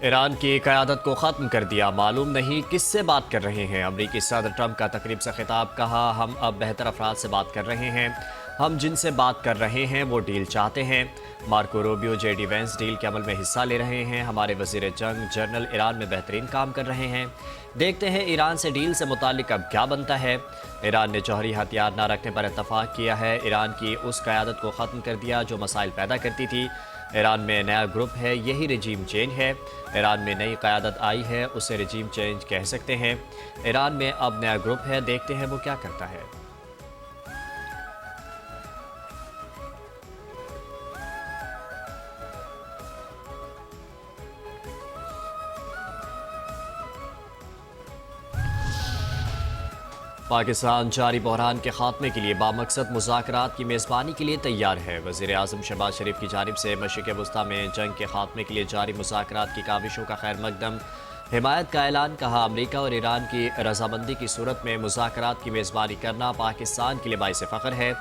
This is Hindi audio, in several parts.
ईरान की क़यादत को ख़त्म कर दिया, मालूम नहीं किससे बात कर रहे हैं। अमरीकी सदर ट्रंप का तकरीब से खिताब, कहा हम अब बेहतर अफराद से बात कर रहे हैं। हम जिनसे बात कर रहे हैं वो डील चाहते हैं। Marco Rubio JD Vance deal के अमल में हिस्सा ले रहे हैं। हमारे वज़ीर जंग जनरल ईरान में बेहतरीन काम कर रहे हैं। देखते हैं ईरान से डील से मुतालिक अब क्या बनता है। ईरान ने जौहरी हथियार न रखने पर इतफाक़ किया है। ईरान की उस क़यादत को ख़त्म कर दिया जो मसाइल पैदा करती थी। ईरान में नया ग्रुप है, यही रिजीम चेंज है। ईरान में नई क़यादत आई है, उसे रिजीम चेंज कह सकते हैं। ईरान में अब नया ग्रुप है, देखते हैं वो क्या करता है। पाकिस्तान जारी बहरान के खात्मे के लिए बामकसद मुज़ाकरात की मेज़बानी के लिए तैयार है। वज़ीर आज़म शहबाज शरीफ की जानिब से मशरिक़ वस्ता में जंग के खात्मे के लिए जारी मुज़ाकरात की काविशों का खैर मकदम, हिमायत का ऐलान। कहा अमरीका और ईरान की रजामंदी की सूरत में मुज़ाकरात की मेज़बानी करना पाकिस्तान के लिए बाइस फ़ख्र है।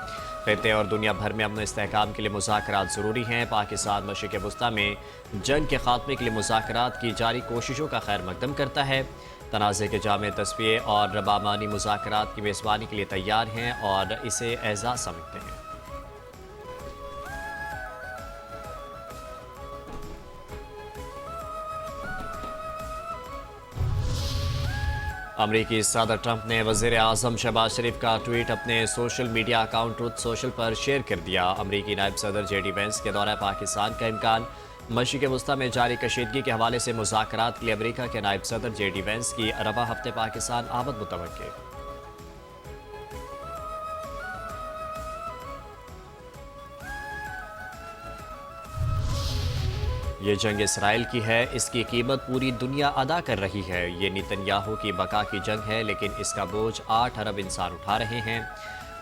खित्ते और दुनिया भर में अमन इस्तेहकाम के लिए मुज़ाकरात ज़रूरी हैं। पाकिस्तान मशरिक़ वस्ता में जंग के खात्मे के लिए मुज़ाकरात की जारी कोशिशों का खैर मकदम करता है। तनाज़े के जामे तस्वीर और बामानी मुज़ाकरात की मेज़बानी के लिए तैयार हैं और इसे एज़ाज़ समझते हैं। अमरीकी सदर ट्रंप ने वज़ीर आज़म शहबाज शरीफ का ट्वीट अपने social media account truth social पर शेयर कर दिया। अमरीकी नायब सदर जेडी वेंस के दौरा पाकिस्तान का इम्कान। मशरिक़ वस्ता में जारी कशीदगी के हवाले से मुज़ाकरात के लिए अमरीका के नायब सदर जेडी वेंस की रबा हफ्ते पाकिस्तान आमद मुतवक्किल। ये जंग इसराइल की है, इसकी कीमत पूरी दुनिया अदा कर रही है। ये नेतन्याहू की बका की जंग है, लेकिन इसका बोझ 8 अरब इंसान उठा रहे हैं।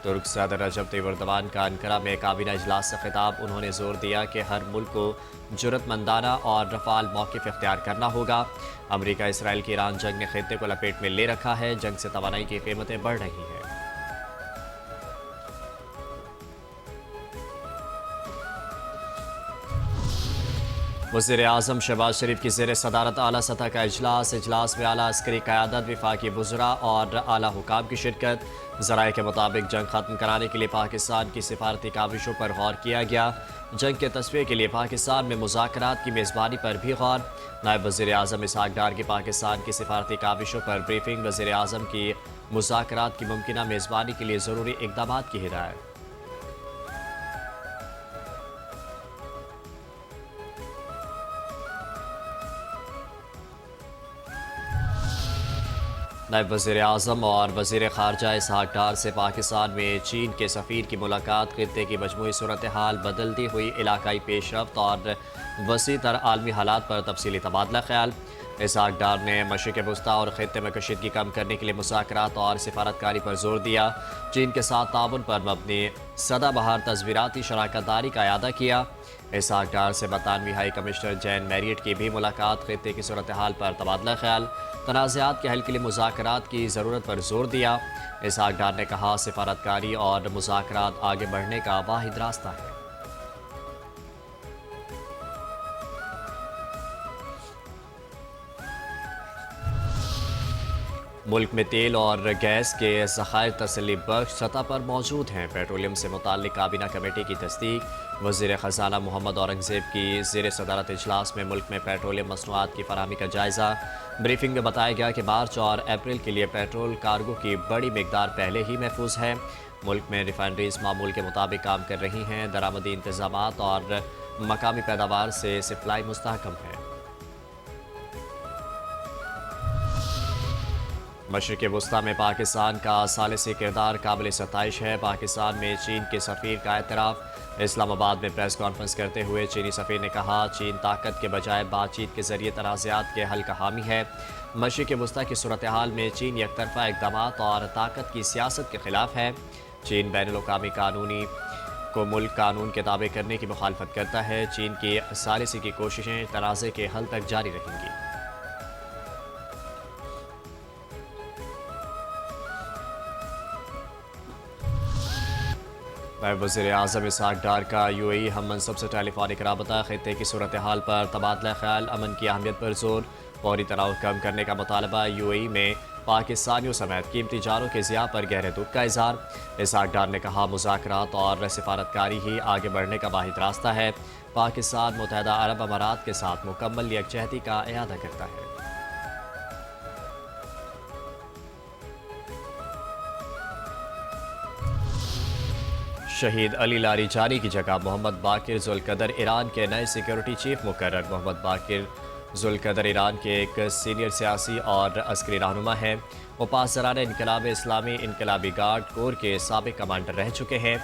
तुर्क सदर रजब तैयब एर्दोगान का अंकारा में काबीना इजलास से खिताब। उन्होंने जोर दिया कि हर मुल्क को जुर्रतमंदाना और रफ़ाल मौक़िफ़ इख्तियार करना होगा। अमरीका इसराइल की ईरान जंग ने खित्ते को लपेट में ले रखा है। जंग से तवानाई की कीमतें बढ़ रही हैं। वज़ीर आज़म शहबाज शरीफ की ज़ेर सदारत आला सतह का इजलास में आला अस्करी क़यादत, विफाकी वज़रा और आला हुकाम की शिरकत। ज़राए के मुताबिक जंग ख़त्म कराने के लिए पाकिस्तान की सिफारती काविशों पर गौर किया गया। जंग के तस्वीर के लिए पाकिस्तान में मुज़ाकरात की मेज़बानी पर भी गौर। नायब वज़ीर आज़म इसहाक़ डार की पाकिस्तान की सिफारती काविशों पर ब्रीफिंग। वज़ीर आज़म की मुज़ाकरात की मुमकिना मेज़बानी के लिए ज़रूरी इक़दामात की हिदायत। नायब वज़ीर आज़म और वज़ीर ख़ारजा इसहाक़ डार से पाकिस्तान में चीन के सफ़ीर की मुलाकात। खित्ते की मजमूई सूरत हाल, बदलती हुई इलाकाई पेशरफ्त और वसी तर आलमी हालात पर तफसीली तबादला ख्याल। इसहाक़ डार ने मशरिक़ वस्ता और खित्ते में कशीदगी कम करने के लिए मुज़ाकरात और सिफारतकारी पर जोर दिया। चीन के साथ ताउन पर मबनी सदाबहार तस्वीराती शराकत दारी का अयादा किया। इसहाक़ डार से बरतानवी हाई कमिश्नर जैन मैरियट की भी मुलाकात। खित्ते की सूरत हाल पर तबादला ख्याल, तनाज़ात के हल के लिए मुज़ाकरात की ज़रूरत पर जोर दिया। इसहाक़ डार ने कहा सिफारतकारी और मुज़ाकरात आगे बढ़ने का वाहिद रास्ता है। मुल्क में तेल और गैस के ज़खायर तसल्ली बख्श सतह पर मौजूद हैं। पेट्रोलियम से मुताल्लिक़ काबीना कमेटी की तस्दीक। वज़ीर ख़जाना मोहम्मद औरंगज़ेब की ज़ेर सदारत इजलास में मुल्क में पेट्रोलियम मसनूआत की फराहमी का जायज़ा। ब्रीफिंग में बताया गया कि मार्च और अप्रैल के लिए पेट्रोल कार्गो की बड़ी मिकदार पहले ही महफूज है। मुल्क में रिफाइनरीज मामूल के मुताबिक काम कर रही हैं। दरामदी इंतज़ामात और मकामी पैदावार से सप्लाई मुस्तहकम है। मशरिक़ वस्ता में पाकिस्तान का सालिसी किरदार काबिल सताइश है। पाकिस्तान में चीन के सफ़ीर का एतराफ़। इस्लामाबाद में प्रेस कॉन्फ्रेंस करते हुए चीनी सफ़ीर ने कहा चीन ताकत के बजाय बातचीत के ज़रिए तनाज़ात के हल का हामी है। मशरिक़ वस्ता की सूरत हाल में चीन एकतरफ़ा इक़दामात और ताकत की सियासत के ख़िलाफ़ है। चीन बैनुल-अक़वामी कानूनी को मुल्क कानून के ताबे करने की मुखालफत करता है। चीन की सालिसी की कोशिशें तनाज़े के हल तक जारी रहेंगी। नायब वज़ीर-ए-आज़म इसहाक डार का यूएई हम मनसब से टेलीफोनिक राबता, खित्ते की सूरत हाल पर तबादला ख्याल, अमन की अहमियत पर जोर, फौरी तनाव कम करने का मुतालबा। यूएई में पाकिस्तानियों समेत कीमती जानों के ज़िया पर गहरे दुख का इजहार। इसहाक डार ने कहा, मुज़ाकरात और सिफारतकारी ही आगे बढ़ने का वाहिद रास्ता है। पाकिस्तान मुत्तहदा अरब अमारात के साथ मुकम्मल यकजहती का इरादा करता है। शहीद अली लारीजानी की जगह मोहम्मद बाकिर जुल्कदर ईरान के नए सिक्योरिटी चीफ मुकर्रर। मोहम्मद बाकिर जुल्कदर ईरान के एक सीनियर सियासी और अस्करी रहनुमा हैं। वो पासरान इनकलाब इस्लामी इनकलाबी गार्ड कोर के साबिक कमांडर रह चुके हैं।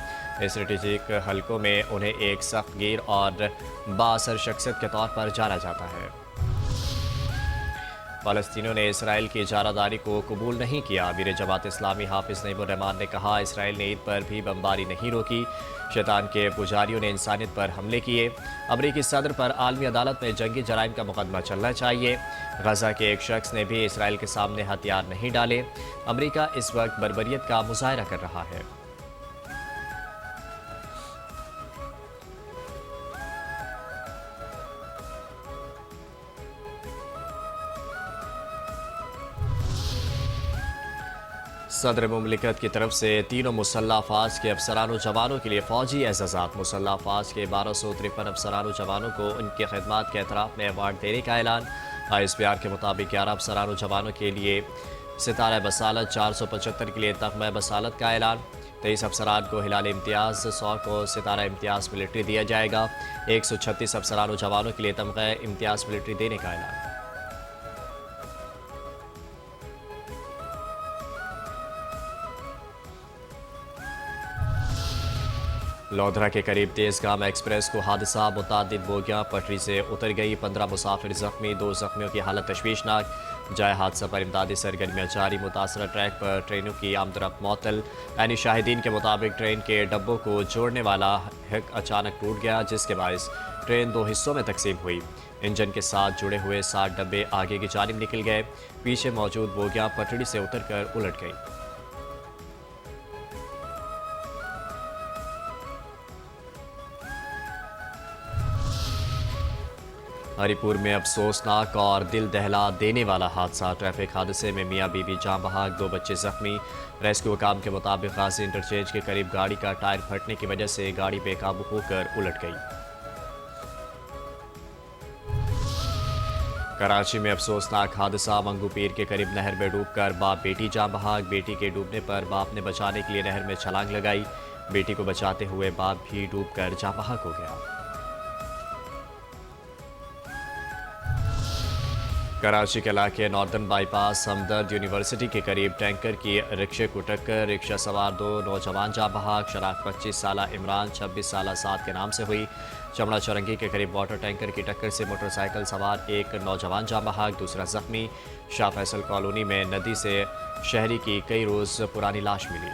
स्ट्रेटेजिक हलकों में उन्हें एक सख्त गिर और बाअसर शख्सियत के तौर पर जाना जाता है। फ़लस्तीनियों ने इसराइल की इजारादारी को कबूल नहीं किया। वीर जमात इस्लामी हाफिज नईमुर्रहमान ने कहा, इसराइल ने ईद पर भी बमबारी नहीं रोकी। शैतान के पुजारियों ने इंसानियत पर हमले किए। अमरीकी सदर पर आलमी अदालत में जंगी जराइम का मुकदमा चलना चाहिए। गजा के एक शख्स ने भी इसराइल के सामने हथियार नहीं डाले। अमरीका इस वक्त बर्बरियत का मुजाहरा कर रहा है। सदर मुमलिकत की तरफ से तीनों मुसल्ह अफवाज के अफसरान और जवानों के लिए फ़ौजी एजाज़ात। मुसल्ह अफवाज के 1253 अफसरान और जवानों को उनके खदमात के एतराफ़ में अवार्ड देने का ऐलान। ISPR के मुताबिक 11 अफसरान और जवानों के लिए सितारा बसालत, 475 के लिए तगमा बसालत का ऐलान। 23 अफसरान को हिलाल इम्तियाज़, 100 को सितारा इम्तियाज़ मिलिट्री दिया जाएगा। 136 अफसरान और जवानों के लिए तमग़ा इम्तियाज़ मिलिट्री देने का ऐलान। लोधरा के करीब तेज़गाम एक्सप्रेस को हादसा, मुतादिद बोगियां पटरी से उतर गई। 15 मुसाफिर जख्मी, 2 जख्मियों की हालत तशवीशनाक। जाए हादसा पर इमदादी सरगर्मियाँ जारी। मुतासरा ट्रैक पर ट्रेनों की आमदरफ्त मअतल। यानी शाहिदीन के मुताबिक ट्रेन के डब्बों को जोड़ने वाला हिक अचानक टूट गया, जिसके बायस ट्रेन 2 हिस्सों में तकसीम हुई। इंजन के साथ जुड़े हुए 60 डब्बे आगे की जानिब निकल गए। पीछे मौजूद बोगियां पटड़ी से उतरकर उलट गई। हरिपुर में अफसोसनाक और दिल दहला देने वाला हादसा। ट्रैफिक हादसे में मियाँ बीवी जाँ बहाक, 2 बच्चे जख्मी। रेस्क्यू काम के मुताबिक गाजी इंटरचेंज के करीब गाड़ी का टायर फटने की वजह से गाड़ी बेकाबू होकर उलट गई। कराची में अफसोसनाक हादसा। मंगू पीर के करीब नहर में डूबकर बाप बेटी जाँ बहाक। बेटी के डूबने पर बाप ने बचाने के लिए नहर में छलांग लगाई। बेटी को बचाते हुए बाप भी डूबकर जाँ बहाक हो गया। कराची के इलाके नॉर्दर्न बाईपास हमदर्द यूनिवर्सिटी के करीब टैंकर की रिक्शे को टक्कर। रिक्शा सवार 2 नौजवान जाँ बहाक। शनाख्त 25 साला इमरान, 26 साला साद के नाम से हुई। चमड़ा चौरंगी के करीब वाटर टैंकर की टक्कर से मोटरसाइकिल सवार एक नौजवान जाँ बहाक, दूसरा जख्मी। शाह फैसल कॉलोनी में नदी से शहरी की कई रोज़ पुरानी लाश मिली।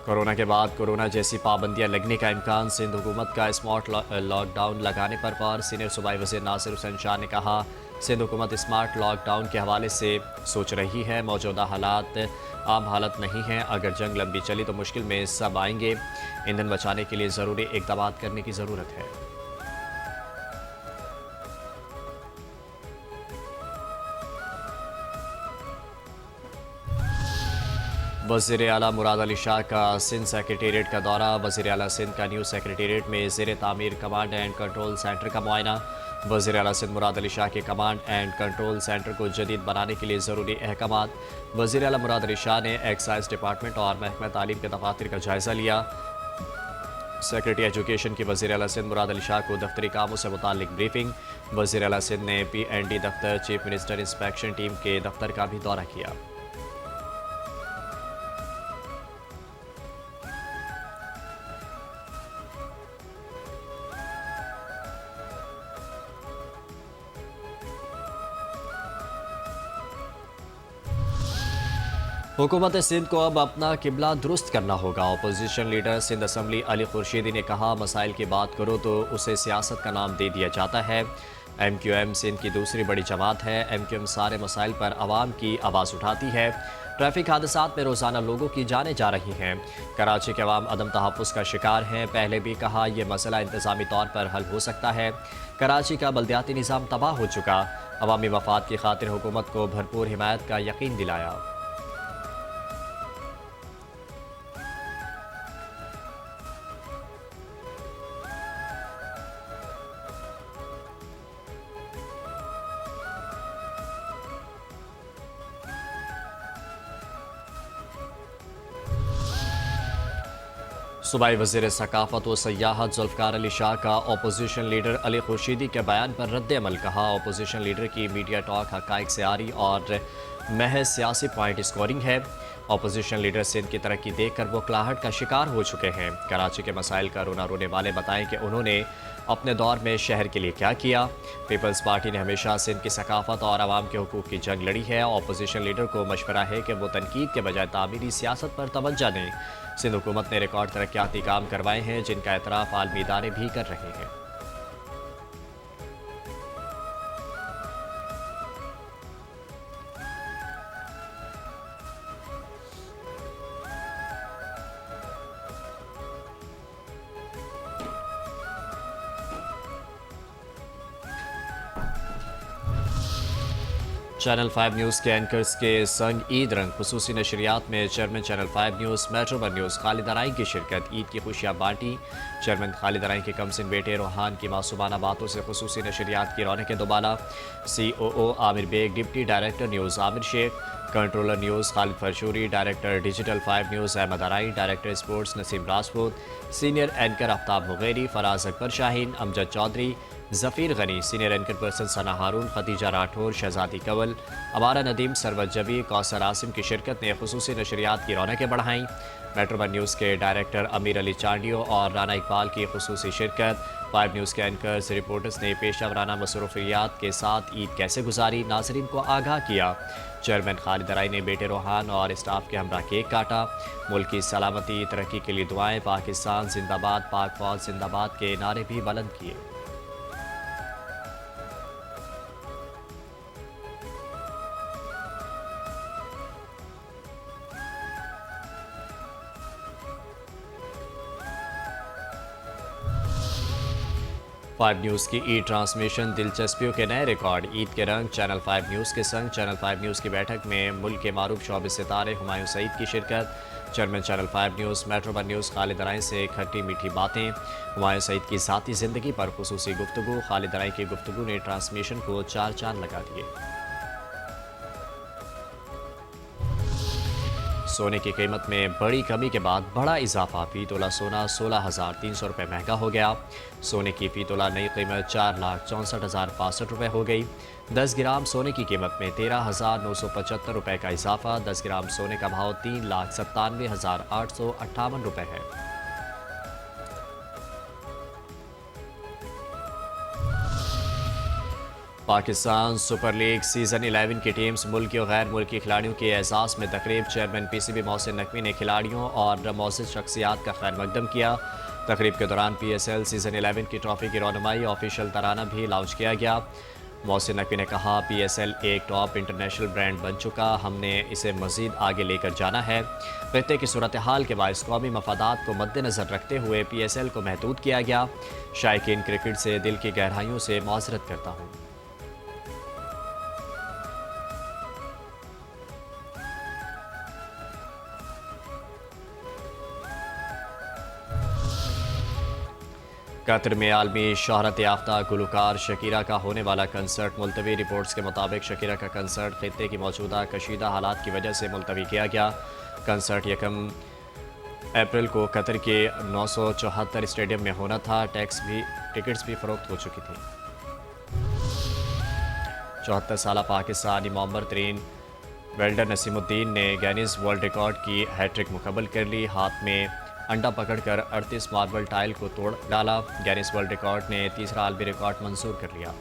कोरोना के बाद कोरोना जैसी पाबंदियां लगने का इम्कान। सिंध हुकूमत का स्मार्ट लॉकडाउन लगाने पर सीनियर सूबाई वज़ीर नासिर हुसैन शाह ने कहा, सिंध हुकूमत स्मार्ट लॉकडाउन के हवाले से सोच रही है। मौजूदा हालात आम हालत नहीं हैं। अगर जंग लंबी चली तो मुश्किल में सब आएंगे। ईंधन बचाने के लिए ज़रूरी इक़दाम करने की ज़रूरत है। वज़ीर आला मुराद अली शाह का सिंध सेक्रेटेरिएट का दौरा। वज़ीर आला सिंध का न्यू सेक्रेटेरिएट में ज़ेर तामीर कमांड एंड कंट्रोल सेंटर का मुआयना। वज़ीर आला सिंध मुराद अली शाह के कमांड एंड कंट्रोल सेंटर को जदीद बनाने के लिए ज़रूरी अहकामात। वज़ीर आला मुराद अली शाह ने एक्साइज डिपार्टमेंट और महकमा तालीम के दफातर का जायज़ा लिया। सेक्रेटरी एजुकेशन की वज़ीर आला सिंध मुराद अली शाह को दफ्तरी कामों से मुताल्लिक ब्रीफिंग। वज़ीर आला सिंध ने PND दफ्तर, चीफ मिनिस्टर इंस्पेक्शन टीम के दफ्तर का भी दौरा किया। हुकूमत सिंध को अब अपना किबला दुरुस्त करना होगा। Opposition leader Sindh assembly Ali Khurshidi ने कहा, मसाइल की बात करो तो उसे सियासत का नाम दे दिया जाता है। MQM सिंध की दूसरी बड़ी जमात है। MQM सारे मसाइल पर आवाम की आवाज़ उठाती है। ट्रैफिक हादसात में रोज़ाना लोगों की जानें जा रही हैं। कराची के अवाम अदम तहफ़्फ़ुज़ का शिकार हैं। पहले भी कहा यह मसला इंतज़ामी तौर पर हल हो सकता है। कराची का बल्दियाती निज़ाम तबाह हो चुका। अवामी मफाद की खातिर हुकूमत को भरपूर हिमायत का यकीन दिलाया। सूबाई वज़ीर सकाफ़त व सयाहत ज़ुल्फ़िकार अली शाह का अपोजिशन लीडर अली खुर्शीदी के बयान पर रद्द अमल। कहा अपोजिशन लीडर की मीडिया टॉक हक़ाइक़ से आरी और महज सियासी पॉइंट स्कोरिंग है। अपोजिशन लीडर सिंध की तरक्की देख कर वो कलाहट का शिकार हो चुके हैं। कराची के मसाइल का रोना रोने वाले बताएं कि उन्होंने अपने दौर में शहर के लिए क्या किया। पीपल्स पार्टी ने हमेशा सिंध की सकाफ़त और आवाम के हुकूक़ की जंग लड़ी है। अपोजिशन लीडर को मशवरा है कि वो तनकीद के बजाय तामीरी सियासत पर तवज्जो दें। सिंध हुकूमत ने रिकॉर्ड तरक्याती काम करवाए हैं जिनका एतराफ़ आलमी इदारे भी कर रहे हैं। 5 न्यूज़ के एंकर्स के संग ईद रंग खुसूसी नशरियात में chairman channel 5 news metro one news Khalid Arain की शिरकत। ईद की खुशियाँ बांटी। चेयरमैन खालिद अराई के कमसिन बेटे रोहान की मासूमाना बातों से खुसूसी नशरियात की रौनकें दोबारा। COO Aamir Baig, deputy director news Aamir Sheikh, controller news Khalid Farshori, director digital 5 news Ahmed Arain, director sports Naseem Rajput, senior anchor Aftab Mugheri, Faraz Akbar Shaheen, Amjad Chaudhry, Zafeer Ghani, senior anchor person Sana Haroon, Khadija Rathore, Shahzadi Kanwal, अमारा नदीम, सरवत जबी, कौसर आसिम की शिरकत ने खुसूसी नशरियात की रौनकें बढ़ाईं। मेट्रो वन न्यूज़ के डायरेक्टर अमीर अली चांडियो और राना इकबाल की खुसूसी शिरकत। 5 न्यूज़ के एंकर्स रिपोर्टर्स ने पेशा वराना मसरूफियात के साथ ईद कैसे गुजारी नाजरीन को आगाह किया। चेयरमैन खालिद अराई ने बेटे रोहान और स्टाफ के हमरा केक काटा। मुल्क की सलामती तरक्की के लिए दुआएं, पाकिस्तान जिंदाबाद, पाक फौज जिंदाबाद के नारे भी बुलंद किए। फाइव न्यूज़ की ई ट्रांसमिशन दिलचस्पियों के नए रिकॉर्ड। ईद के रंग चैनल 5 न्यूज़ के संग चैनल 5 न्यूज़ की बैठक में मुल्क के मारूफ शोबे सितारे हुमायूं सईद की शिरकत। Chairman channel 5 news metro one news Khalid Arain से खट्टी मीठी बातें। हुमायूं सईद की ज़ाती ज़िंदगी पर खुसूसी गुफ्तगू। खालिद अराई की गुफ्तगू ने ट्रांसमिशन को 4 चांद लगा दिए। सोने की कीमत में बड़ी कमी के बाद बड़ा इजाफा। फी तोला सोना 16,300 रुपये महंगा हो गया। सोने की फी तोला नई कीमत 4,64,065 रुपये हो गई। 10 ग्राम सोने की कीमत में 13,975 रुपये का इजाफा। 10 ग्राम सोने का भाव 3,97,858 रुपये है। पाकिस्तान सुपर लीग सीज़न 11 की टीम्स मुल्की और गैर मुल्की खिलाड़ियों के एजाज़ में तकरीब। चेयरमैन PCB मोहसिन नकवी ने खिलाड़ियों और मोअज़्ज़िज़ शख्सियात का खैर मकदम किया। तकरीब के दौरान PSL सीज़न 11 की ट्रॉफ़ी की रौनमाई ऑफिशियल तराना भी लॉन्च किया गया। मोहसिन नकवी ने कहा PSL एक टॉप इंटरनेशनल ब्रांड बन चुका, हमने इसे मज़ीद आगे लेकर जाना है। खित्ते की सूरत हाल के बायस कौमी मफादात को मद्देनज़र रखते हुए PSL को महदूद किया गया। शायकीन क्रिकेट से दिल की गहराइयों से माज़रत करता हूँ। कतर में आलमी शोहरत याफ्ता गुलकार शकीरा का होने वाला कंसर्ट मुलतवी। रिपोर्ट्स के मुताबिक शकीरा का कंसर्ट खित्ते की मौजूदा कशीदा हालात की वजह से मुलतवी किया गया। कंसर्ट 1 अप्रैल को कतर के 974 स्टेडियम में होना था। टिकट्स भी फरोख्त हो चुकी थी। 74 साल पाकिस्तानी मोहम्मद तरीन वेल्डर नसीमुद्दीन ने गिनीज वर्ल्ड रिकॉर्ड की हैट्रिक मुकम्मल कर ली। हाथ में अंडा पकड़कर 38 मार्बल टाइल को तोड़ डाला। गिनीज वर्ल्ड रिकॉर्ड ने तीसरा आलमी रिकॉर्ड मंजूर कर लिया।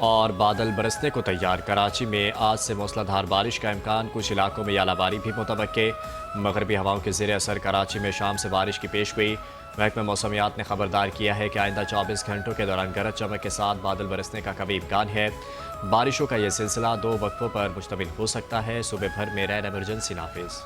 और बादल बरसने को तैयार। कराची में आज से मूसलाधार बारिश का इम्कान, कुछ इलाकों में यालाबारी भी मुतवक्के। मगरबी हवाओं के ज़ेर असर कराची में शाम से बारिश की पेश गोई। महकमा मौसमियात ने खबरदार किया है कि आइंदा 24 घंटों के दौरान गरज चमक के साथ बादल बरसने का कभी इम्कान है। बारिशों का यह सिलसिला 2 वक्फों पर मुश्तमिल हो सकता है। सुबह भर में रेड इमरजेंसी नाफिज।